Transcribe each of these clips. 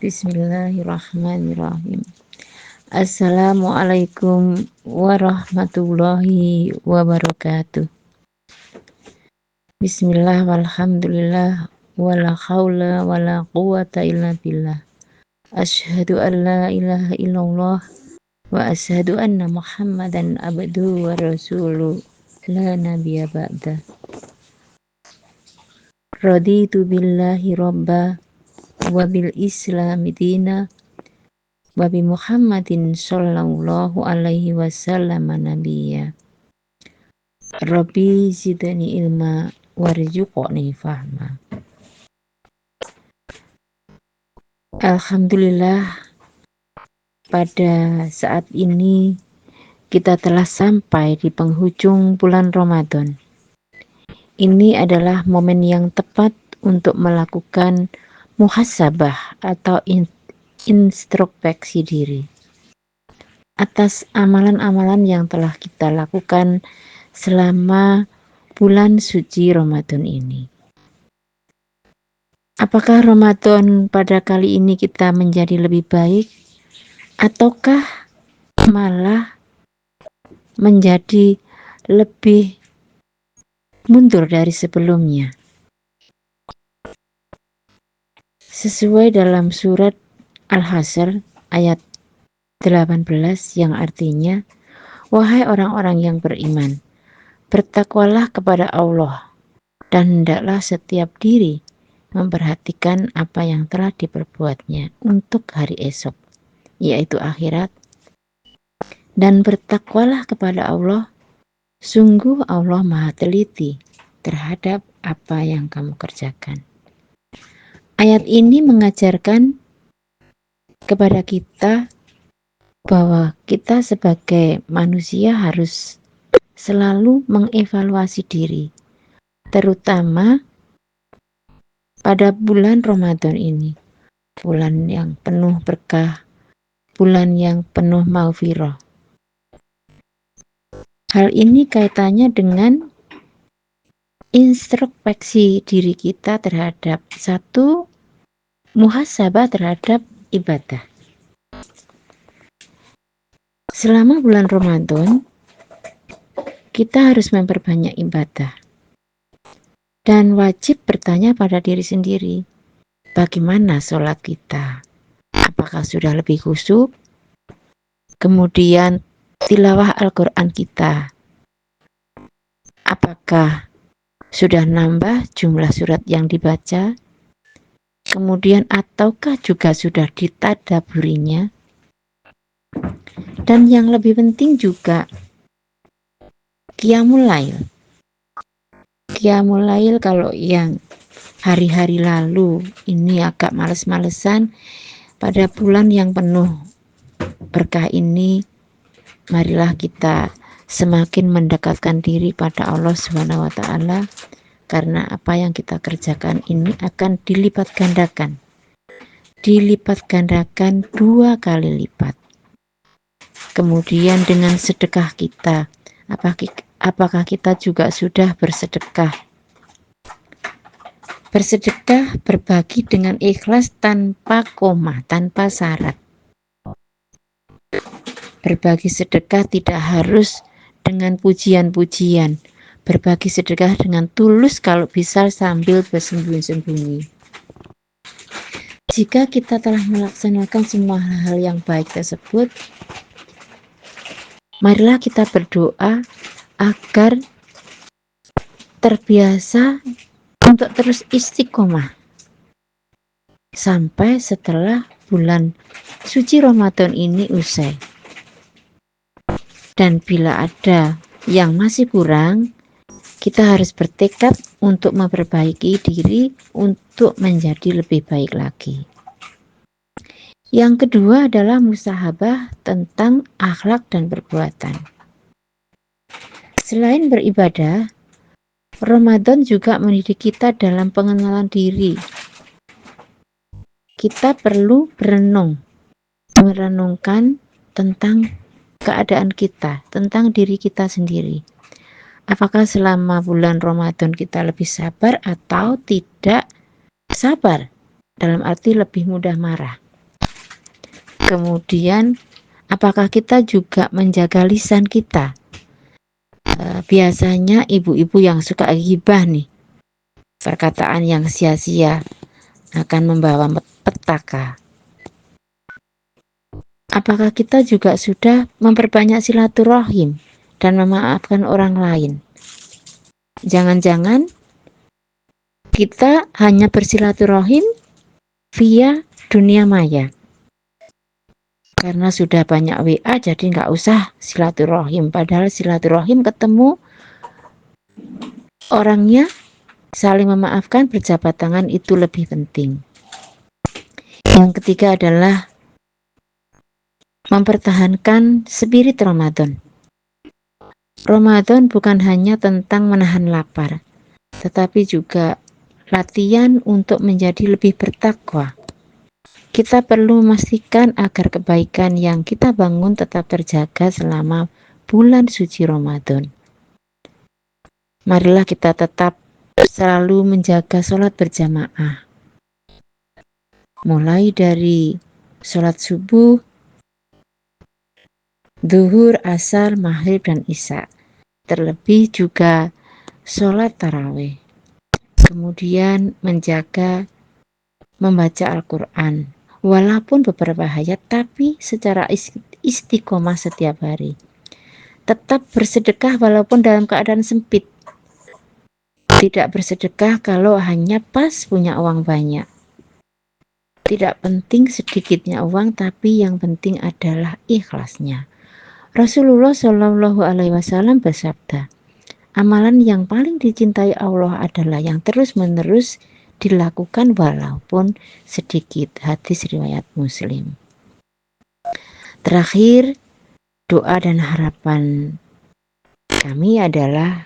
Bismillahirrahmanirrahim. Assalamualaikum warahmatullahi wabarakatuh. Bismillah walhamdulillah wala haula wala quwata illa billah. Asyhadu an la ilaha illallah wa asyhadu anna Muhammadan abduhu wa rasuluh la nabiyya ba'da. Raditu billahi robba wa bil islami dina wa bi Muhammadin sallallahu alaihi wasallam nabiyya. Rabbi zidni ilma warzuqni fahma. Alhamdulillah, pada saat ini kita telah sampai di penghujung bulan Ramadan. Ini adalah momen yang tepat untuk melakukan muhasabah atau introspeksi diri atas amalan-amalan yang telah kita lakukan selama bulan suci Ramadan ini. Apakah Ramadan pada kali ini kita menjadi lebih baik ataukah malah menjadi lebih mundur dari sebelumnya? Sesuai dalam surat Al-Hasyr ayat 18 yang artinya, wahai orang-orang yang beriman, bertakwalah kepada Allah dan hendaklah setiap diri memperhatikan apa yang telah diperbuatnya untuk hari esok, yaitu akhirat. Dan bertakwalah kepada Allah, sungguh Allah maha teliti terhadap apa yang kamu kerjakan. Ayat ini mengajarkan kepada kita bahwa kita sebagai manusia harus selalu mengevaluasi diri, terutama pada bulan Ramadan ini, bulan yang penuh berkah, bulan yang penuh maghfirah. Hal ini kaitannya dengan introspeksi diri kita terhadap satu, muhasabah terhadap ibadah. Selama bulan Ramadan, kita harus memperbanyak ibadah. Dan wajib bertanya pada diri sendiri, bagaimana sholat kita? Apakah sudah lebih khusyuk? Kemudian tilawah Al-Quran kita, apakah sudah nambah jumlah surat yang dibaca? Kemudian ataukah juga sudah ditadaburinya? Dan yang lebih penting juga Qiyamul Lail. Qiyamul Lail kalau yang hari-hari lalu ini agak males-malesan, pada bulan yang penuh berkah ini, marilah kita semakin mendekatkan diri pada Allah Subhanahu wa Ta'ala, karena apa yang kita kerjakan ini akan dilipat gandakan 2 kali lipat. Kemudian dengan sedekah kita, apakah kita juga sudah bersedekah? Bersedekah berbagi dengan ikhlas tanpa koma, tanpa syarat. Berbagi sedekah tidak harus dengan pujian-pujian. Berbagi sedekah dengan tulus, kalau bisa sambil bersembunyi-sembunyi. Jika kita telah melaksanakan semua hal yang baik tersebut, marilah kita berdoa agar terbiasa untuk terus istiqomah sampai setelah bulan suci Ramadan ini usai. Dan bila ada yang masih kurang, kita harus bertekad untuk memperbaiki diri untuk menjadi lebih baik lagi. Yang kedua adalah musahabah tentang akhlak dan perbuatan. Selain beribadah, Ramadan juga mendidik kita dalam pengenalan diri. Kita perlu merenungkan tentang keadaan kita, tentang diri kita sendiri. Apakah selama bulan Ramadan kita lebih sabar atau tidak sabar? Dalam arti lebih mudah marah. Kemudian, apakah kita juga menjaga lisan kita? Biasanya ibu-ibu yang suka gibah nih, perkataan yang sia-sia akan membawa petaka. Apakah kita juga sudah memperbanyak silaturahim dan memaafkan orang lain? Jangan-jangan kita hanya bersilaturahim via dunia maya. Karena sudah banyak WA jadi nggak usah silaturahim. Padahal silaturahim ketemu orangnya, saling memaafkan, berjabat tangan itu lebih penting. Yang ketiga adalah mempertahankan spirit Ramadan. Ramadan bukan hanya tentang menahan lapar, tetapi juga latihan untuk menjadi lebih bertakwa. Kita perlu memastikan agar kebaikan yang kita bangun tetap terjaga selama bulan suci Ramadan. Marilah kita tetap selalu menjaga sholat berjamaah. Mulai dari sholat subuh, zuhur, asar, maghrib, dan isya. Terlebih juga sholat tarawih. Kemudian menjaga membaca Al-Quran. Walaupun beberapa ayat, tapi secara istiqomah setiap hari. Tetap bersedekah walaupun dalam keadaan sempit. Tidak bersedekah kalau hanya pas punya uang banyak. Tidak penting sedikitnya uang, tapi yang penting adalah ikhlasnya. Rasulullah Shallallahu Alaihi Wasallam bersabda, amalan yang paling dicintai Allah adalah yang terus-menerus dilakukan walaupun sedikit. Hadis riwayat Muslim. Terakhir, doa dan harapan kami adalah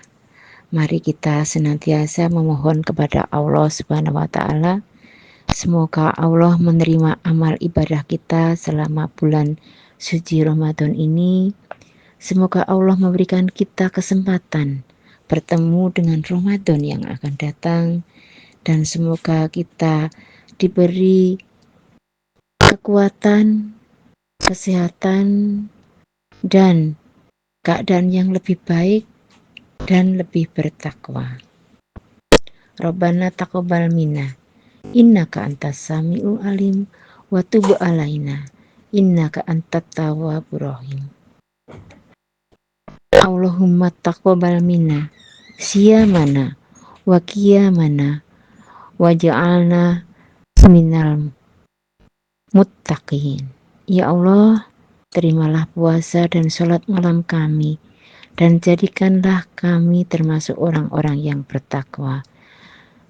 mari kita senantiasa memohon kepada Allah Subhanahu wa Ta'ala. Semoga Allah menerima amal ibadah kita selama bulan suci Ramadan ini. Semoga Allah memberikan kita kesempatan bertemu dengan Ramadan yang akan datang. Dan semoga kita diberi kekuatan, kesehatan, dan keadaan yang lebih baik dan lebih bertakwa. Rabbana taqabbal minna innaka antas samiul alim wa tub alaina innaka antat tawwabur rahim. Allahumma taqabbal minna siyamana wa qiyamana waj'alna minal muttaqin. Ya Allah, terimalah puasa dan sholat malam kami, dan jadikanlah kami termasuk orang-orang yang bertakwa.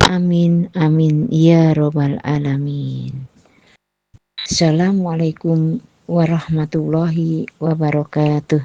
Amin, amin, ya robbal alamin. Assalamualaikum warahmatullahi wabarakatuh.